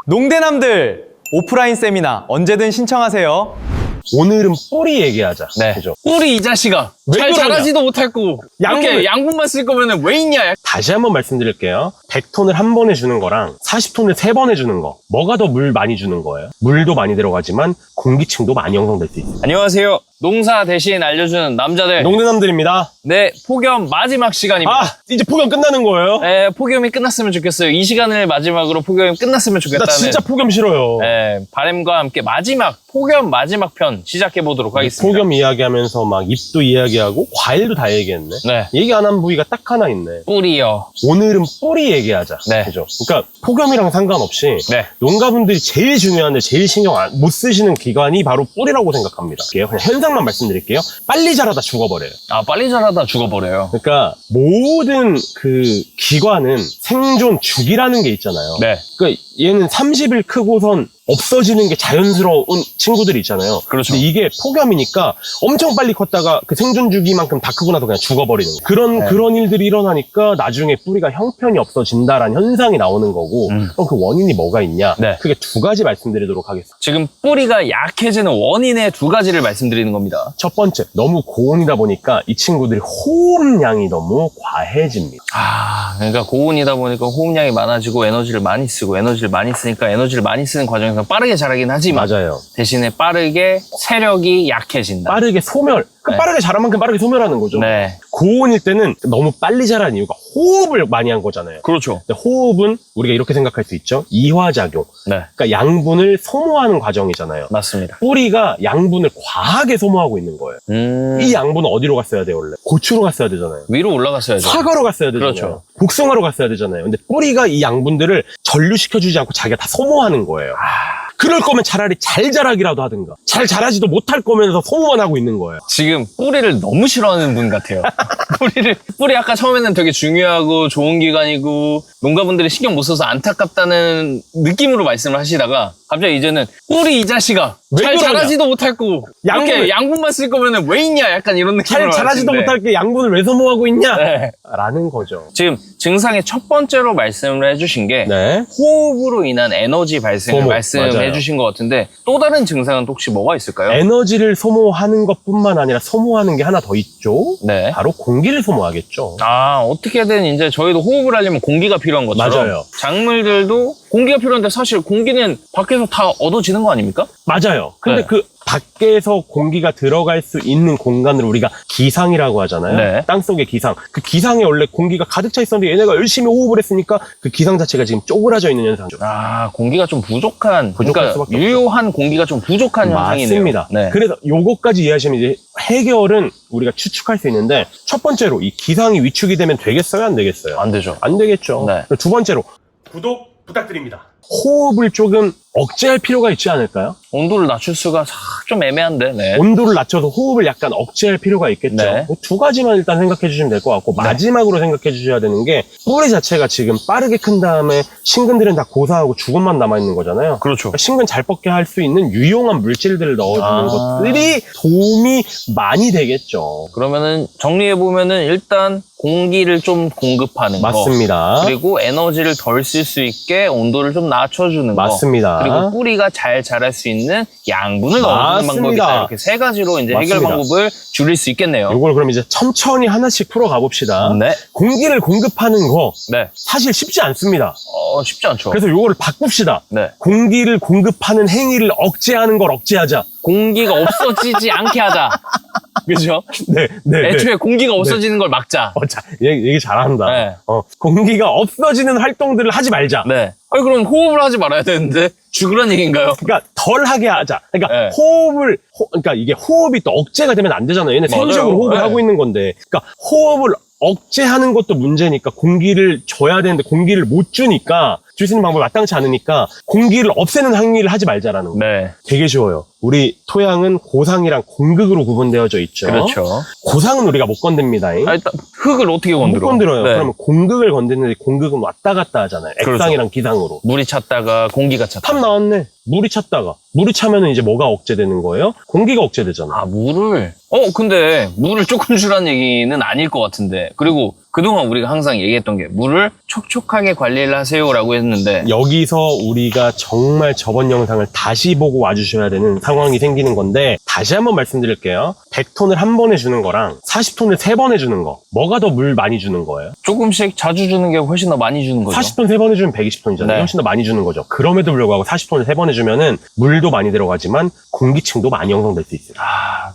농대남들 오프라인 세미나 언제든 신청하세요. 오늘은 뿌리 얘기하자. 네. 그죠? 뿌리 이 자식아. 왜 잘 그러냐? 자라지도 못할 거고. 이렇게 양분만 쓸 거면 왜 있냐? 다시 한번 말씀드릴게요. 100톤을 한 번에 주는 거랑 40톤을 3번에 주는 거. 뭐가 더 물 많이 주는 거예요? 물도 많이 들어가지만 공기층도 많이 형성될 수 있어요. 안녕하세요. 농사 대신 알려주는 남자들. 농대남들입니다. 네, 폭염 마지막 시간입니다. 아, 이제 폭염 끝나는 거예요? 네, 폭염이 끝났으면 좋겠어요. 이 시간을 마지막으로 폭염이 끝났으면 나 좋겠다는 진짜 폭염 싫어요. 네, 바람과 함께 폭염 마지막 편 시작해 보도록 하겠습니다. 폭염 이야기하면서 막 잎도 이야기하고 과일도 다 얘기했네. 네, 얘기 안 한 부위가 딱 하나 있네. 뿌리요. 오늘은 뿌리 얘기하자. 네. 그죠? 그러니까 폭염이랑 상관없이 네, 농가분들이 제일 중요한데 제일 신경 못 쓰시는 기관이 바로 뿌리라고 생각합니다. 그냥 현상만 말씀드릴게요. 빨리 자라다 죽어버려요. 아 빨리 자라다 죽어버려요. 그러니까 모든 그 기관은 생존 주기라는 게 있잖아요. 네, 그러니까 얘는 30일 크고선 없어지는 게 자연스러운 친구들이 있잖아요. 그렇죠. 근데 이게 폭염이니까 엄청 빨리 컸다가 그 생존 주기만큼 다 크고 나서 그냥 죽어버리는 거예요. 그런 일들이 일어나니까 나중에 뿌리가 형편이 없어진다라는 현상이 나오는 거고 그럼 그 원인이 뭐가 있냐? 네. 그게 두 가지 말씀드리도록 하겠습니다. 지금 뿌리가 약해지는 원인의 두 가지를 말씀드리는 겁니다. 첫 번째, 너무 고온이다 보니까 이 친구들이 호흡량이 너무 과해집니다. 그러니까 고온이다 보니까 호흡량이 많아지고 에너지를 많이 쓰고 에너지를 많이 쓰니까 에너지를 많이 쓰는 과정에서 빠르게 자라긴 하지만 맞아요. 대신에 빠르게 세력이 약해진다. 빠르게 소멸. 그 네. 빠르게 자란 만큼 빠르게 소멸하는 거죠. 네, 고온일 때는 너무 빨리 자라는 이유가 호흡을 많이 한 거잖아요. 그렇죠. 근데 호흡은 우리가 이렇게 생각할 수 있죠. 이화작용. 네, 그러니까 양분을 소모하는 과정이잖아요. 맞습니다. 뿌리가 양분을 과하게 소모하고 있는 거예요. 이 양분은 어디로 갔어야 돼요, 원래? 고추로 갔어야 되잖아요. 위로 올라갔어야죠. 사과로 갔어야 되잖아요. 그렇죠. 복숭아로 갔어야 되잖아요. 근데 뿌리가 이 양분들을 전류시켜주지 않고 자기가 다 소모하는 거예요. 그럴 거면 차라리 잘 자라기라도 하든가. 잘 자라지도 못할 거면서 소모만 하고 있는 거예요. 지금 뿌리를 너무 싫어하는 분 같아요. 뿌리 아까 처음에는 되게 중요하고 좋은 기관이고 농가분들이 신경 못 써서 안타깝다는 느낌으로 말씀을 하시다가 갑자기 이제는 뿌리 이 자식아. 왜 잘 그러냐? 자라지도 못할 거고 이렇게 양분만 쓸 거면 왜 있냐 약간 이런 느낌으로 잘 자라지도 하시는데. 못할 게 양분을 왜 소모하고 있냐? 네. 라는 거죠. 지금 증상의 첫 번째로 말씀을 해주신 게 네. 호흡으로 인한 에너지 발생을 소모, 말씀해 맞아요. 주신 것 같은데 또 다른 증상은 또 혹시 뭐가 있을까요? 에너지를 소모하는 것뿐만 아니라 소모하는 게 하나 더 있죠. 네. 바로 공기를 소모하겠죠. 어떻게든 이제 저희도 호흡을 하려면 공기가 필요한 것처럼 맞아요. 작물들도 공기가 필요한데 사실 공기는 밖에서 다 얻어지는 거 아닙니까? 맞아요. 근데 네. 그 밖에서 공기가 들어갈 수 있는 공간을 우리가 기상이라고 하잖아요. 네. 땅속의 기상. 그 기상에 원래 공기가 가득 차 있었는데 얘네가 열심히 호흡을 했으니까 그 기상 자체가 지금 쪼그라져 있는 현상이죠. 공기가 좀 부족한, 부족할 그러니까 수밖에 없죠. 유효한 공기가 좀 부족한 현상이네요. 맞습니다. 네. 그래서 요거까지 이해하시면 이제 해결은 우리가 추측할 수 있는데 첫 번째로 이 기상이 위축이 되면 되겠어요? 안 되겠어요? 안 되죠. 안 되겠죠. 네. 두 번째로 구독 부탁드립니다. 호흡을 조금 억제할 필요가 있지 않을까요? 온도를 낮출 수가 좀 애매한데. 네. 온도를 낮춰서 호흡을 약간 억제할 필요가 있겠죠. 네. 두 가지만 일단 생각해 주시면 될 것 같고 마지막으로 생각해 주셔야 되는 게 뿌리 자체가 지금 빠르게 큰 다음에 신근들은 다 고사하고 죽음만 남아있는 거잖아요. 그렇죠. 신근 잘 뻗게 할 수 있는 유용한 물질들을 넣어주는 것들이 도움이 많이 되겠죠. 그러면은 정리해보면은 일단 공기를 좀 공급하는 거. 맞습니다. 그리고 에너지를 덜 쓸 수 있게 온도를 좀 낮춰주는 거. 맞습니다. 그리고 뿌리가 잘 자랄 수 있는 양분을 넣어주는 맞습니다. 방법이다. 이렇게 세 가지로 이제 해결 맞습니다. 방법을 줄일 수 있겠네요. 이걸 그럼 이제 천천히 하나씩 풀어가 봅시다. 네. 공기를 공급하는 거 네. 사실 쉽지 않습니다. 쉽지 않죠. 그래서 이거를 바꿉시다. 네. 공기를 공급하는 행위를 억제하는 걸 억제하자. 공기가 없어지지 않게 하자. 그죠? 네, 네. 애초에 공기가 없어지는 걸 막자. 얘기 잘한다. 네. 공기가 없어지는 활동들을 하지 말자. 네. 그럼 호흡을 하지 말아야 되는데 죽으란 얘기인가요? 그러니까 덜 하게 하자. 그러니까 네. 그러니까 이게 호흡이 또 억제가 되면 안 되잖아요. 얘네 맞아요. 생리적으로 호흡을 네. 하고 있는 건데. 그러니까 호흡을 억제하는 것도 문제니까 공기를 줘야 되는데 공기를 못 주니까 줄 수 있는 방법이 마땅치 않으니까 공기를 없애는 행위를 하지 말자라는 거. 네. 되게 쉬워요. 우리 토양은 고상이랑 공극으로 구분되어져 있죠. 그렇죠. 고상은 우리가 못 건듭니다. 일단 흙을 어떻게 못 건드려? 건드려요. 네. 그러면 공극을 건드는데 공극은 왔다 갔다 하잖아요. 액상이랑 기상으로. 물이 찼다가 공기가 찼다. 탑 나왔네. 물이 찼다가. 물이 차면은 이제 뭐가 억제되는 거예요? 공기가 억제되잖아. 물을. 근데 물을 조금 주라는 얘기는 아닐 것 같은데. 그리고 그동안 우리가 항상 얘기했던 게 물을 촉촉하게 관리를 하세요라고 했는데 여기서 우리가 정말 저번 영상을 다시 보고 와주셔야 되는 상황이 생기는 건데 다시 한번 말씀드릴게요. 100톤을 한 번에 주는 거랑 40톤을 3번에 주는 거 뭐가 더 물 많이 주는 거예요? 조금씩 자주 주는 게 훨씬 더 많이 주는 거죠. 40톤 3번에 주면 120톤이잖아요. 네. 훨씬 더 많이 주는 거죠. 그럼에도 불구하고 40톤을 3번에 주면은 물도 많이 들어가지만 공기층도 많이 형성될 수 있어요.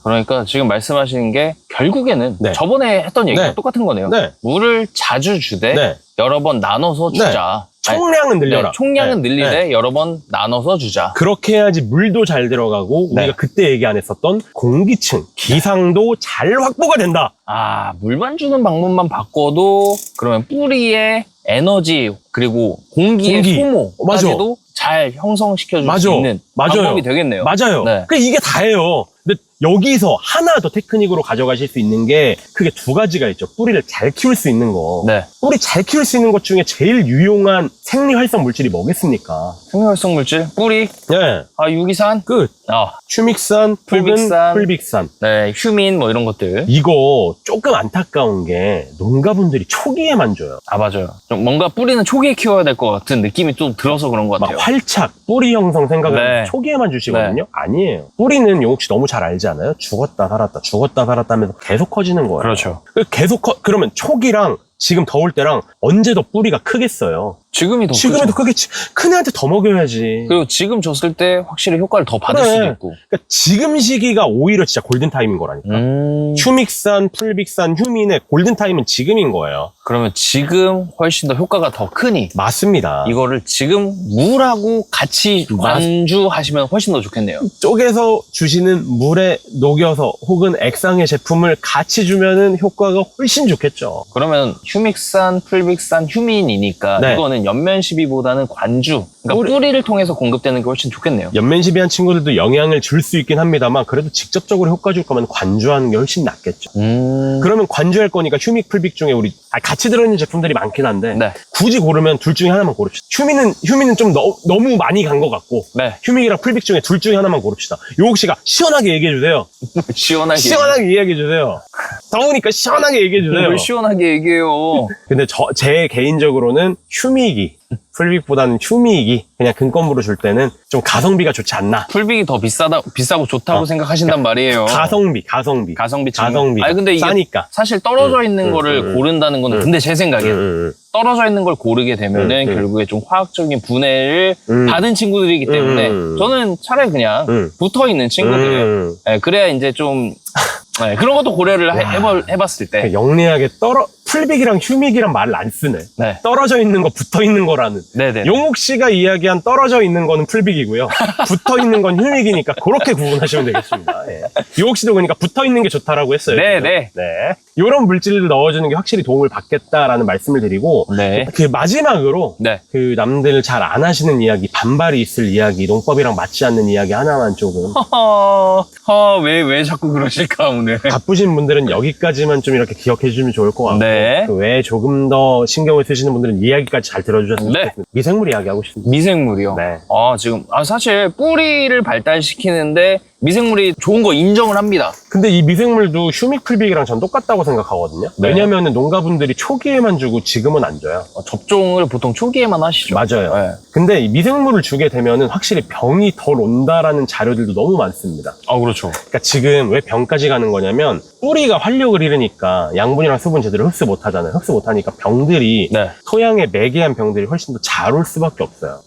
그러니까 지금 말씀하시는 게 결국에는 네. 저번에 했던 얘기랑 네. 똑같은 거네요. 네. 물을 자주 주되 네. 여러 번 나눠서 주자. 총량은 늘려라. 총량은 네. 늘리되 네. 여러 번 나눠서 주자. 그렇게 해야지 물도 잘 들어가고 네. 우리가 그때 얘기 안 했었던 공기층, 기상도 잘 확보가 된다. 물만 주는 방법만 바꿔도 그러면 뿌리의 에너지 그리고 공기의 공기. 소모까지도 잘 형성시켜줄 맞아. 수 있는 맞아요. 방법이 되겠네요. 맞아요. 네. 그 이게 다예요. 근데 여기서 하나 더 테크닉으로 가져가실 수 있는 게 크게 2가지가 있죠. 뿌리를 잘 키울 수 있는 거. 네. 뿌리 잘 키울 수 있는 것 중에 제일 유용한 생리활성 물질이 뭐겠습니까? 생리활성 물질, 뿌리, 네. 유기산, 끝. 휴믹산, 풀빅산. 풀빅산. 네, 휴민 뭐 이런 것들. 이거 조금 안타까운 게 농가분들이 초기에만 줘요. 맞아요. 좀 뭔가 뿌리는 초기에 키워야 될 것 같은 느낌이 좀 들어서 그런 것 막 같아요. 활착, 뿌리 형성 생각을 네. 초기에만 주시거든요. 아니에요. 뿌리는 용욱 씨 너무 잘 알잖아요. 죽었다 살았다, 죽었다 살았다 하면서 계속 커지는 거예요. 그렇죠. 그러면 초기랑 지금 더울 때랑 언제 더 뿌리가 크겠어요? 지금이 더 지금이 크죠. 더 크겠지. 큰 애한테 더 먹여야지. 그리고 지금 줬을 때 확실히 효과를 더 받을 그래. 수도 있고. 그러니까 지금 시기가 오히려 진짜 골든타임인 거라니까. 휴믹산, 풀빅산, 휴민의 골든타임은 지금인 거예요. 그러면 지금 훨씬 더 효과가 더 크니 맞습니다. 이거를 지금 물하고 같이 관주하시면 훨씬 더 좋겠네요. 쪼개서 주시는 물에 녹여서 혹은 액상의 제품을 같이 주면은 효과가 훨씬 좋겠죠. 그러면 휴믹산, 풀빅산, 휴민이니까 네. 이거는 연면 시비보다는 관주, 그러니까 뿌리를 통해서 공급되는 게 훨씬 좋겠네요. 연면시비한 친구들도 영향을 줄 수 있긴 합니다만 그래도 직접적으로 효과 줄 거면 관주하는 게 훨씬 낫겠죠. 그러면 관주할 거니까 휴믹, 풀빅 중에 우리 같이 들어있는 제품들이 많긴 한데 네. 굳이 고르면 둘 중에 하나만 고릅시다. 휴민은 좀 너무 많이 간 것 같고 네. 휴믹이랑 풀빅 중에 둘 중에 하나만 고릅시다. 요옥 씨가 시원하게 얘기해 주세요. 시원하게 이야기해 주세요. 더우니까 시원하게 얘기해 주세요. 뭘 시원하게 얘기해요. 근데 제 개인적으로는 휴믹이 풀빅보다는 휴믹이 그냥 근검으로 줄 때는 좀 가성비가 좋지 않나. 풀빅이 더 비싸고 좋다고 생각하신단 말이에요. 가성비. 아니 근데 이게 싸니까. 사실 떨어져 있는 거를 고른다는 거는 근데 제 생각에는 떨어져 있는 걸 고르게 되면은 결국에 좀 화학적인 분해를 받은 친구들이기 때문에 저는 차라리 그냥 붙어 있는 친구들 그래야 이제 좀 그런 것도 고려를 해봤을 때 영리하게 풀빅이랑 휴믹이란 말을 안 쓰네. 네. 떨어져 있는 거, 붙어 있는 거라는. 네네. 용욱 씨가 이야기한 떨어져 있는 거는 풀빅이고요. 붙어 있는 건 휴믹이니까 그렇게 구분하시면 되겠습니다. 예. 용욱 씨도 그러니까 붙어 있는 게 좋다라고 했어요. 네네. 네. 이런 물질을 넣어주는 게 확실히 도움을 받겠다라는 말씀을 드리고 네. 그 마지막으로 네. 그 남들 잘 안 하시는 이야기, 반발이 있을 이야기, 농법이랑 맞지 않는 이야기 하나만 조금. 왜 자꾸 그러실까 오늘. 바쁘신 분들은 여기까지만 좀 이렇게 기억해 주시면 좋을 것 같고 네. 그 외에 조금 더 신경을 쓰시는 분들은 이야기까지 잘 들어주셨으면 네. 좋겠습니다. 미생물 이야기 하고 싶습니다. 미생물이요? 네. 지금 사실 뿌리를 발달시키는데 미생물이 좋은 거 인정을 합니다. 근데 이 미생물도 휴믹 풀빅이랑 전 똑같다고 생각하거든요. 네. 왜냐면은 농가분들이 초기에만 주고 지금은 안 줘요. 접종을 보통 초기에만 하시죠. 맞아요. 네. 근데 이 미생물을 주게 되면은 확실히 병이 덜 온다라는 자료들도 너무 많습니다. 그렇죠. 그러니까 지금 왜 병까지 가는 거냐면 뿌리가 활력을 잃으니까 양분이랑 수분 제대로 흡수 못 하잖아요. 흡수 못 하니까 병들이 네. 토양에 매개한 병들이 훨씬 더 잘 올 수밖에 없어요.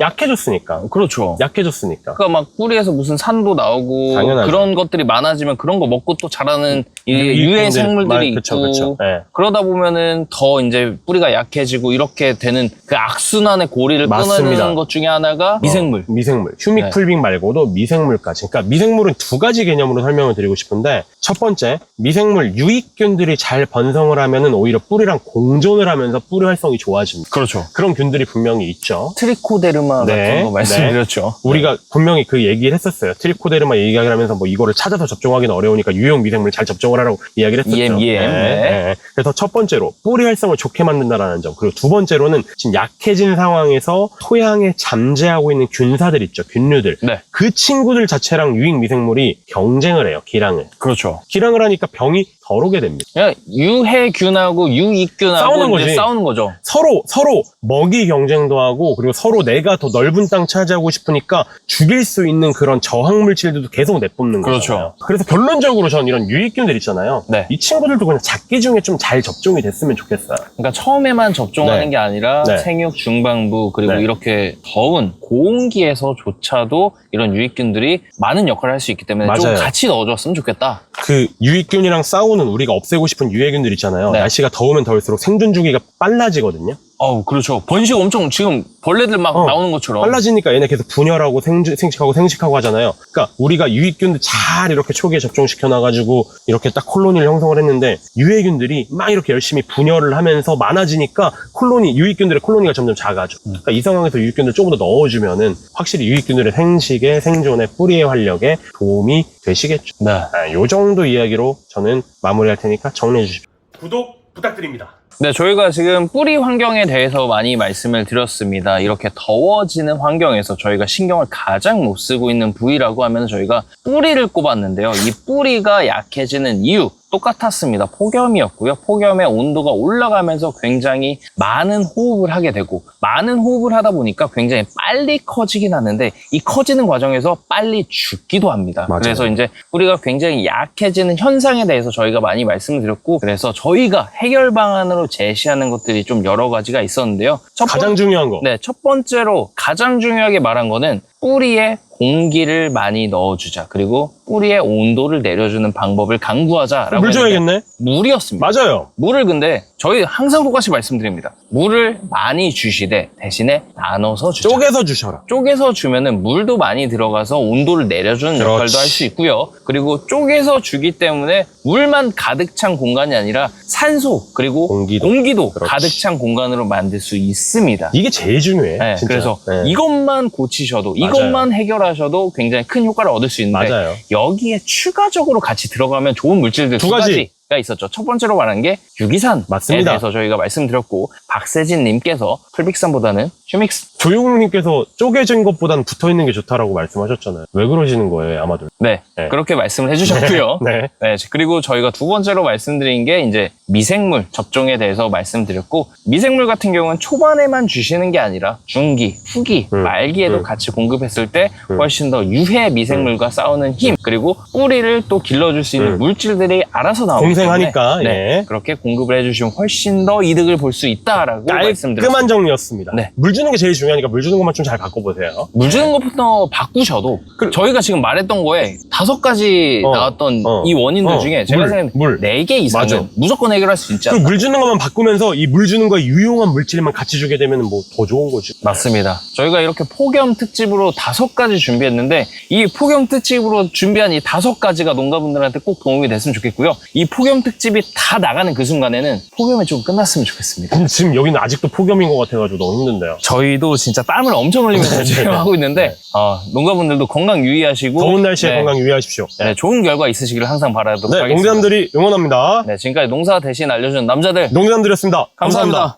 약해졌으니까. 그렇죠. 약해졌으니까. 그러니까 막 뿌리에서 무슨 산도 나오고 당연하죠. 그런 것들이 많아지면 그런 거 먹고 또 자라는 유해 생물들이 있고 그쵸. 네. 그러다 보면은 더 이제 뿌리가 약해지고 이렇게 되는 그 악순환의 고리를 맞습니다. 끊어내는 것 중에 하나가 미생물. 미생물. 휴믹 네. 풀빅 말고도 미생물까지. 그러니까 미생물은 2가지 개념으로 설명을 드리고 싶은데 첫 번째, 미생물 유익균들이 잘 번성을 하면은 오히려 뿌리랑 공존을 하면서 뿌리 활성이 좋아집니다. 그렇죠. 그런 균들이 분명히 있죠. 트리코데르마 네. 같은 거 말씀드렸죠. 우리가 분명히 그 얘기를 했었어요. 트리코데르마 얘기를 하면서 뭐 이거를 찾아서 접종하기는 어려우니까 유용 미생물 잘 접종을 하라고 이야기를 했었죠. EM. 네. 그래서 첫 번째로 뿌리 활성을 좋게 만든다라는 점. 그리고 두 번째로는 지금 약해진 상황에서 토양에 잠재하고 있는 균사들 있죠. 균류들. 네. 그 친구들 자체랑 유익 미생물이 경쟁을 해요. 기량을. 그렇죠. 기량을 하니까 병이 덜 오게 됩니다. 그냥 유해균하고 유익균하고 싸우는 이제 거지. 싸우는 거죠. 서로 먹이 경쟁도 하고 그리고 서로 내가 더 넓은 땅 차지하고 싶으니까 죽일 수 있는 그런 저항 물질들도 계속 내뿜는 그렇죠. 거잖아요. 그래서 결론적으로 전 이런 유익균들 있잖아요. 네. 이 친구들도 그냥 작기 중에 좀 잘 접종이 됐으면 좋겠어요. 그러니까 처음에만 접종하는 네. 게 아니라 네. 생육 중반부 그리고 네. 이렇게 더운 고온기에서조차도 이런 유익균들이 많은 역할을 할 수 있기 때문에 좀 맞아요. 같이 넣어줬으면 좋겠다. 그 유익균이랑 싸우는 우리가 없애고 싶은 유해균들 있잖아요. 네. 날씨가 더우면 더울수록 생존 주기가 빨라지거든요. 그렇죠. 번식 엄청 지금 벌레들 막 나오는 것처럼. 빨라지니까 얘네 계속 분열하고 생식하고 하잖아요. 그러니까 우리가 유익균들 잘 이렇게 초기에 접종시켜놔가지고 이렇게 딱 콜로니를 형성을 했는데 유해균들이 막 이렇게 열심히 분열을 하면서 많아지니까 유익균들의 콜로니가 점점 작아져. 그러니까 이 상황에서 유익균들 조금 더 넣어주면은 확실히 유익균들의 생식에 생존에 뿌리의 활력에 도움이 되시겠죠. 네. 요 정도 이야기로 저는 마무리할 테니까 정리해 주십시오. 구독 부탁드립니다. 네, 저희가 지금 뿌리 환경에 대해서 많이 말씀을 드렸습니다. 이렇게 더워지는 환경에서 저희가 신경을 가장 못 쓰고 있는 부위라고 하면 저희가 뿌리를 꼽았는데요. 이 뿌리가 약해지는 이유 똑같았습니다. 폭염이었고요. 폭염의 온도가 올라가면서 굉장히 많은 호흡을 하게 되고 많은 호흡을 하다 보니까 굉장히 빨리 커지긴 하는데 이 커지는 과정에서 빨리 죽기도 합니다. 맞아요. 그래서 이제 뿌리가 굉장히 약해지는 현상에 대해서 저희가 많이 말씀을 드렸고 그래서 저희가 해결 방안으로 제시하는 것들이 좀 여러 가지가 있었는데요. 가장 중요한 거. 네, 첫 번째로 가장 중요하게 말한 거는 뿌리에 공기를 많이 넣어주자. 그리고 뿌리의 온도를 내려주는 방법을 강구하자라고 물 줘야겠네. 물이었습니다. 맞아요. 물을 근데 저희 항상 똑같이 말씀드립니다. 물을 많이 주시되 대신에 나눠서 주자. 쪼개서 주셔라. 쪼개서 주면은 물도 많이 들어가서 온도를 내려주는 그렇지. 역할도 할 수 있고요. 그리고 쪼개서 주기 때문에 물만 가득 찬 공간이 아니라 산소 그리고 공기도 그렇지. 가득 찬 공간으로 만들 수 있습니다. 이게 제일 중요해. 네, 진짜. 그래서 네. 이것만 고치셔도 맞아요. 이것만 해결하셔도 굉장히 큰 효과를 얻을 수 있는데 맞아요. 여기에 추가적으로 같이 들어가면 좋은 물질들 두 가지. 가지가 있었죠. 첫 번째로 말한 게 유기산에 맞습니다. 대해서 저희가 말씀드렸고 박세진 님께서 풀빅산보다는 휴믹스 조용욱님께서 쪼개진 것보단 붙어있는 게 좋다라고 말씀하셨잖아요. 왜 그러시는 거예요, 아마도? 네, 네. 그렇게 말씀을 해주셨고요. 네. 네, 그리고 저희가 두 번째로 말씀드린 게 이제 미생물 접종에 대해서 말씀드렸고 미생물 같은 경우는 초반에만 주시는 게 아니라 중기, 후기, 말기에도 같이 공급했을 때 훨씬 더 유해 미생물과 싸우는 힘 그리고 뿌리를 또 길러줄 수 있는 물질들이 알아서 나오기 때문에 공생하니까, 네, 예. 그렇게 공급을 해주시면 훨씬 더 이득을 볼 수 있다라고 말씀드렸습니다. 깔끔한 정리였습니다. 네. 물 주는 게 제일 중요하니까 물 주는 것만 좀 잘 바꿔보세요. 물 주는 것부터 바꾸셔도 저희가 지금 말했던 거에 5가지 나왔던 이 원인들 중에 제가 생각하는 물. 4개 이상은 맞아. 무조건 해결할 수 있지 그 않나. 물 주는 것만 바꾸면서 이 물 주는 거에 유용한 물질만 같이 주게 되면 뭐 더 좋은 거지. 맞습니다. 저희가 이렇게 폭염 특집으로 5가지 준비했는데 이 폭염 특집으로 준비한 이 5가지가 농가분들한테 꼭 도움이 됐으면 좋겠고요. 이 폭염 특집이 다 나가는 그 순간에는 폭염이 좀 끝났으면 좋겠습니다. 근데 지금 여기는 아직도 폭염인 것 같아가지고 너무 힘든데요. 저희도 진짜 땀을 엄청 흘리면서 지금 하고 있는데 농가분들도 건강 유의하시고 더운 날씨에 네, 건강 유의하십시오. 네, 좋은 결과 있으시기를 항상 바라도록 네, 하겠습니다. 농장들이 응원합니다. 네, 지금까지 농사 대신 알려준 남자들 농장들이었습니다. 감사합니다.